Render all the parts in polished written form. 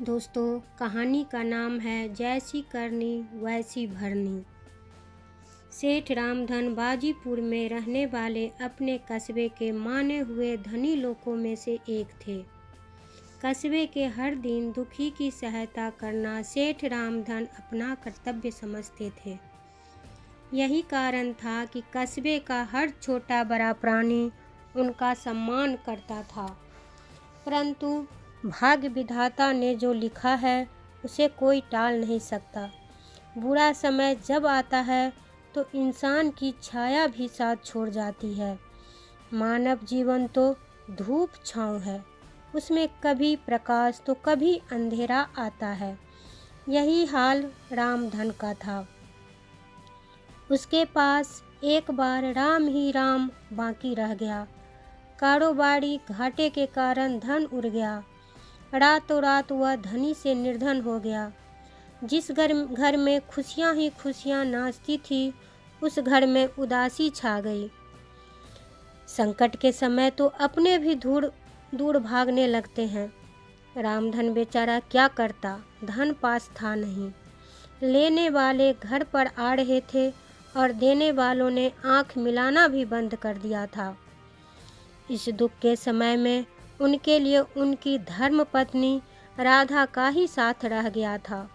दोस्तों, कहानी का नाम है जैसी करनी वैसी भरनी। सेठ रामधन बाजीपुर में रहने वाले अपने कस्बे के माने हुए धनी लोगों में से एक थे। कस्बे के हर दिन दुखी की सहायता करना सेठ रामधन अपना कर्तव्य समझते थे। यही कारण था कि कस्बे का हर छोटा बड़ा प्राणी उनका सम्मान करता था। परंतु भाग्य विधाता ने जो लिखा है उसे कोई टाल नहीं सकता। बुरा समय जब आता है तो इंसान की छाया भी साथ छोड़ जाती है। मानव जीवन तो धूप छाँव है, उसमें कभी प्रकाश तो कभी अंधेरा आता है। यही हाल रामधन का था। उसके पास एक बार राम ही राम बाकी रह गया। कारोबारी घाटे के कारण धन उड़ गया। रातों रात वह धनी से निर्धन हो गया। जिस घर में खुशियां ही खुशियां नाचती थी, उस घर में उदासी छा गई। संकट के समय तो अपने भी दूर भागने लगते हैं। रामधन बेचारा क्या करता, धन पास था नहीं। लेने वाले घर पर आ रहे थे और देने वालों ने आंख मिलाना भी बंद कर दिया था। इस दुख के समय में उनके लिए उनकी धर्मपत्नी राधा का ही साथ रह गया था।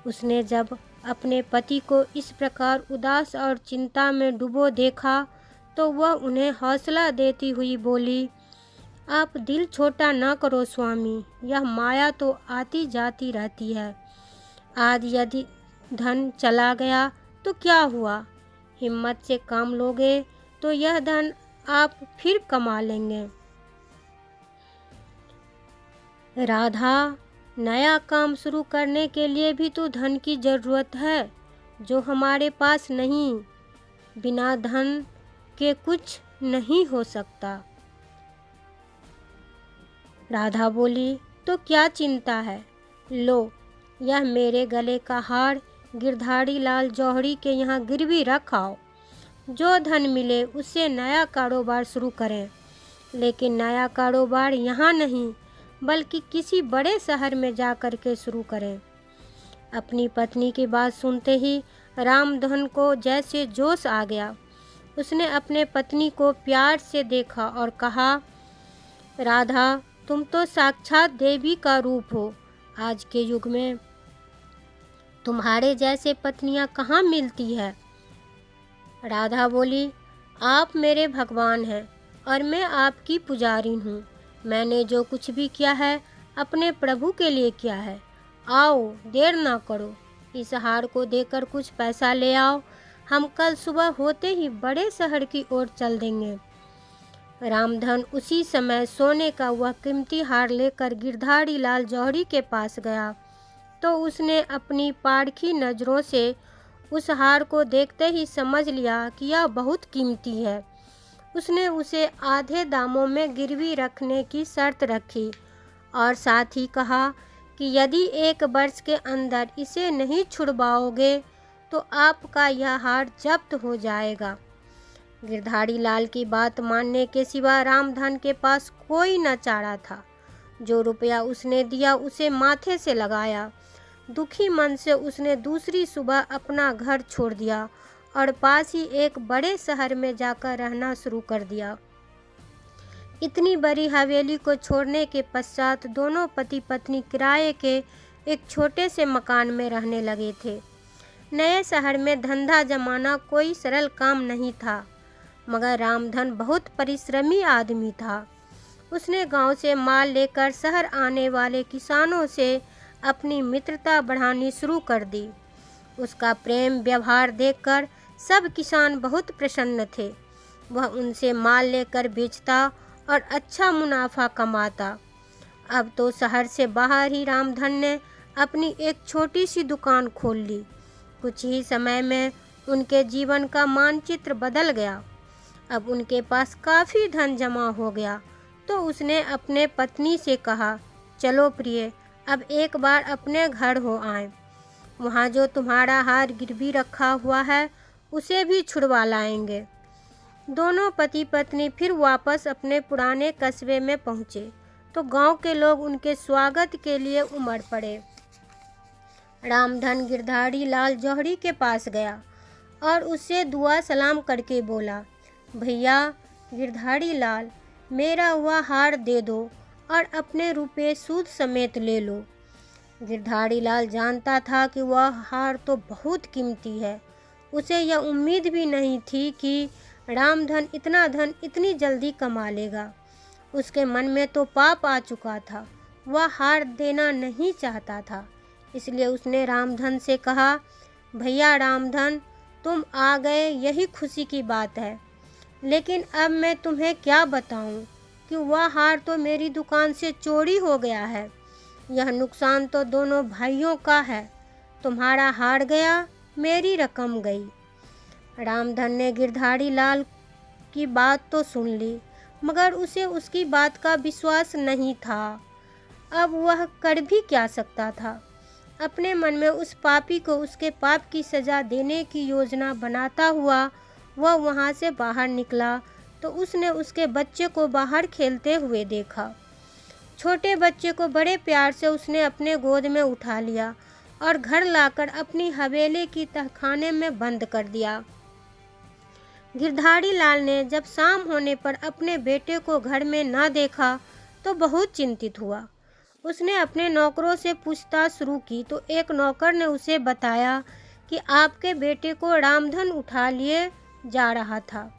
उसने जब अपने पति को इस प्रकार उदास और चिंता में डूबो देखा तो वह उन्हें हौसला देती हुई बोली, आप दिल छोटा ना करो स्वामी, यह माया तो आती जाती रहती है। आज यदि धन चला गया तो क्या हुआ, हिम्मत से काम लोगे तो यह धन आप फिर कमा लेंगे। राधा, नया काम शुरू करने के लिए भी तो धन की ज़रूरत है, जो हमारे पास नहीं। बिना धन के कुछ नहीं हो सकता। राधा बोली, तो क्या चिंता है, लो यह मेरे गले का हार गिरधारी लाल जौहरी के यहाँ गिरवी रख आओ। जो धन मिले उससे नया कारोबार शुरू करें, लेकिन नया कारोबार यहाँ नहीं बल्कि किसी बड़े शहर में जा कर के शुरू करें। अपनी पत्नी की बात सुनते ही रामधन को जैसे जोश आ गया। उसने अपने पत्नी को प्यार से देखा और कहा, राधा, तुम तो साक्षात देवी का रूप हो। आज के युग में तुम्हारे जैसे पत्नियां कहाँ मिलती है। राधा बोली, आप मेरे भगवान हैं और मैं आपकी पुजारी हूँ। मैंने जो कुछ भी किया है अपने प्रभु के लिए किया है। आओ, देर ना करो, इस हार को देकर कुछ पैसा ले आओ। हम कल सुबह होते ही बड़े शहर की ओर चल देंगे। रामधन उसी समय सोने का वह कीमती हार लेकर गिरधारी लाल जौहरी के पास गया तो उसने अपनी पारखी नज़रों से उस हार को देखते ही समझ लिया कि यह बहुत कीमती है। उसने उसे आधे दामों में गिरवी रखने की शर्त रखी और साथ ही कहा कि यदि 1 वर्ष के अंदर इसे नहीं छुड़वाओगे तो आपका यह हार जब्त हो जाएगा। गिरधारी लाल की बात मानने के सिवा रामधन के पास कोई न चारा था। जो रुपया उसने दिया उसे माथे से लगाया। दुखी मन से उसने दूसरी सुबह अपना घर छोड़ दिया और पास ही एक बड़े शहर में जाकर रहना शुरू कर दिया। इतनी बड़ी हवेली को छोड़ने के पश्चात दोनों पति पत्नी किराए के एक छोटे से मकान में रहने लगे थे। नए शहर में धंधा जमाना कोई सरल काम नहीं था, मगर रामधन बहुत परिश्रमी आदमी था। उसने गांव से माल लेकर शहर आने वाले किसानों से अपनी मित्रता बढ़ानी शुरू कर दी। उसका प्रेम व्यवहार देखकर सब किसान बहुत प्रसन्न थे। वह उनसे माल लेकर बेचता और अच्छा मुनाफा कमाता। अब तो शहर से बाहर ही रामधन ने अपनी एक छोटी सी दुकान खोल ली। कुछ ही समय में उनके जीवन का मानचित्र बदल गया। अब उनके पास काफ़ी धन जमा हो गया तो उसने अपने पत्नी से कहा, चलो प्रिय, अब एक बार अपने घर हो आए। वहाँ जो तुम्हारा हार गिरवी रखा हुआ है उसे भी छुड़वा लाएंगे। दोनों पति पत्नी फिर वापस अपने पुराने कस्बे में पहुँचे। तो गांव के लोग उनके स्वागत के लिए उमड़ पड़े। रामधन गिरधारी लाल जौहरी के पास गया और उससे दुआ सलाम करके बोला, भैया गिरधारी लाल, मेरा वह हार दे दो और अपने रुपए सूद समेत ले लो। गिरधारी लाल जानता था कि वह हार तो बहुत कीमती है। उसे यह उम्मीद भी नहीं थी कि रामधन इतना धन इतनी जल्दी कमा लेगा। उसके मन में तो पाप आ चुका था। वह हार देना नहीं चाहता था। इसलिए उसने रामधन से कहा, भैया रामधन, तुम आ गए यही खुशी की बात है, लेकिन अब मैं तुम्हें क्या बताऊं कि वह हार तो मेरी दुकान से चोरी हो गया है। यह नुकसान तो दोनों भाइयों का है। तुम्हारा हार गया, मेरी रकम गई। रामधन ने गिरधारी लाल की बात तो सुन ली, मगर उसे उसकी बात का विश्वास नहीं था। अब वह कर भी क्या सकता था। अपने मन में उस पापी को उसके पाप की सज़ा देने की योजना बनाता हुआ वह वहाँ से बाहर निकला तो उसने उसके बच्चे को बाहर खेलते हुए देखा। छोटे बच्चे को बड़े प्यार से उसने अपने गोद में उठा लिया और घर लाकर अपनी हवेली की तहखाने में बंद कर दिया। गिरधारी लाल ने जब शाम होने पर अपने बेटे को घर में न देखा तो बहुत चिंतित हुआ। उसने अपने नौकरों से पूछताछ शुरू की तो एक नौकर ने उसे बताया कि आपके बेटे को रामधन उठा लिए जा रहा था।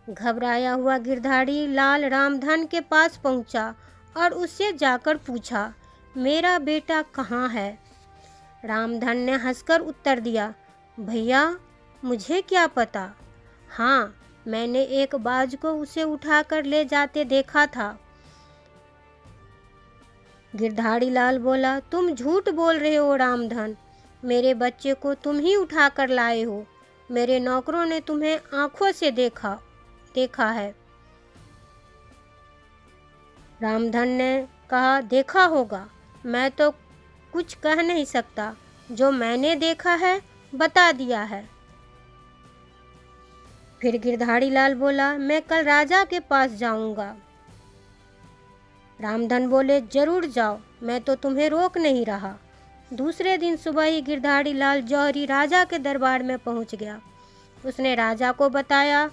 घबराया हुआ गिरधारी लाल रामधन के पास पहुंचा और उससे जाकर पूछा, मेरा बेटा कहाँ है? रामधन ने हंसकर उत्तर दिया, भैया मुझे क्या पता। हाँ, मैंने एक बाज को उसे उठाकर ले जाते देखा था। गिरधारी लाल बोला, तुम झूठ बोल रहे हो रामधन, मेरे बच्चे को तुम ही उठाकर लाए हो। मेरे नौकरों ने तुम्हें आंखों से देखा है। रामधन ने कहा, देखा होगा, मैं तो कुछ कह नहीं सकता। जो मैंने देखा है बता दिया है। फिर गिरधारी लाल बोला, मैं कल राजा के पास जाऊंगा। रामधन बोले, जरूर जाओ, मैं तो तुम्हें रोक नहीं रहा। दूसरे दिन सुबह ही गिरधारी लाल जौहरी राजा के दरबार में पहुंच गया। उसने राजा को बताया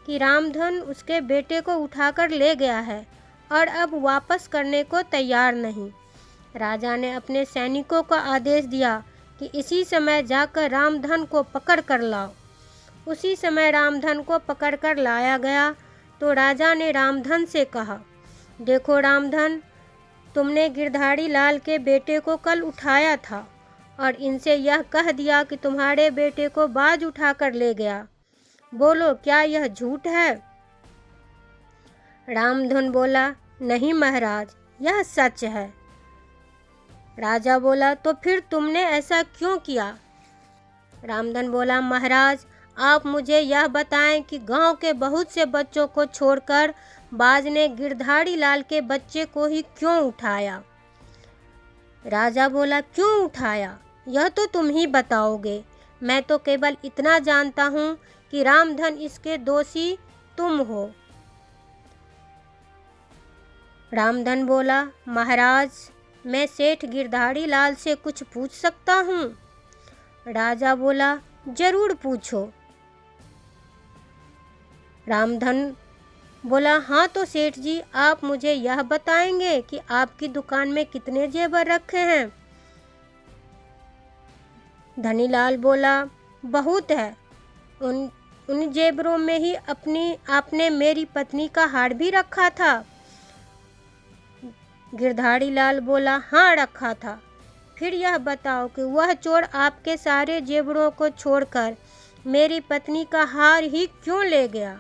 कि रामधन उसके बेटे को उठाकर ले गया है और अब वापस करने को तैयार नहीं। राजा ने अपने सैनिकों को आदेश दिया कि इसी समय जाकर रामधन को पकड़ कर लाओ। उसी समय रामधन को पकड़कर लाया गया तो राजा ने रामधन से कहा, देखो रामधन, तुमने गिरधारी लाल के बेटे को कल उठाया था और इनसे यह कह दिया कि तुम्हारे बेटे को बाज उठाकर ले गया। बोलो, क्या यह झूठ है? रामधन बोला, नहीं महाराज, यह सच है। राजा बोला, तो फिर तुमने ऐसा क्यों किया? रामधन बोला, महाराज, आप मुझे यह बताएं कि गांव के बहुत से बच्चों को छोड़कर बाज ने गिरधारी लाल के बच्चे को ही क्यों उठाया? राजा बोला, क्यों उठाया यह तो तुम ही बताओगे। मैं तो केवल इतना जानता हूँ कि रामधन इसके दोषी तुम हो। रामधन बोला, महाराज, मैं सेठ गिरधारी लाल से कुछ पूछ सकता हूँ? राजा बोला, जरूर पूछो। रामधन बोला, हाँ तो सेठ जी, आप मुझे यह बताएंगे कि आपकी दुकान में कितने जेवर रखे हैं? धनीलाल बोला, बहुत है। उन जेवरों में ही आपने मेरी पत्नी का हार भी रखा था? गिरधारी लाल बोला, हाँ रखा था। फिर यह बताओ कि वह चोर आपके सारे जेवरों को छोड़कर मेरी पत्नी का हार ही क्यों ले गया?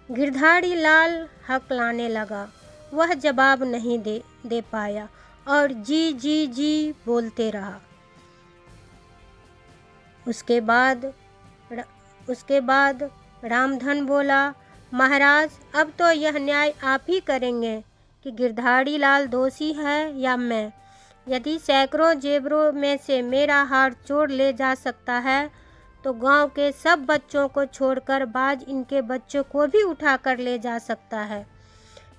गिरधारी लाल हकलाने लगा। वह जवाब नहीं दे पाया और जी जी जी बोलते रहा। उसके बाद रामधन बोला, महाराज, अब तो यह न्याय आप ही करेंगे कि गिरधारी लाल दोषी है या मैं। यदि सैकड़ों जेवरों में से मेरा हार चोर ले जा सकता है तो गांव के सब बच्चों को छोड़कर बाज इनके बच्चों को भी उठाकर ले जा सकता है।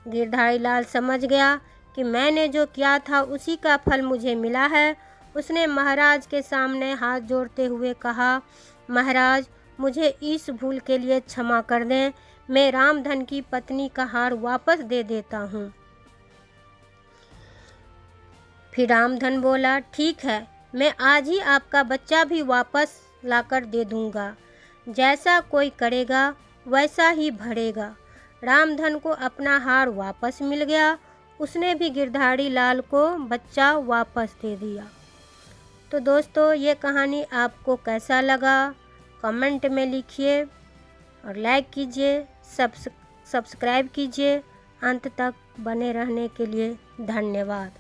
गिरधारी लाल समझ गया कि मैंने जो किया था उसी का फल मुझे मिला है। उसने महाराज के सामने हाथ जोड़ते हुए कहा, महाराज, मुझे इस भूल के लिए क्षमा कर दें। मैं रामधन की पत्नी का हार वापस दे देता हूँ। फिर रामधन बोला, ठीक है, मैं आज ही आपका बच्चा भी वापस लाकर दे दूँगा। जैसा कोई करेगा वैसा ही भरेगा। रामधन को अपना हार वापस मिल गया। उसने भी गिरधारी लाल को बच्चा वापस दे दिया। तो दोस्तों, ये कहानी आपको कैसा लगा कमेंट में लिखिए और लाइक कीजिए, सब्सक्राइब कीजिए। अंत तक बने रहने के लिए धन्यवाद।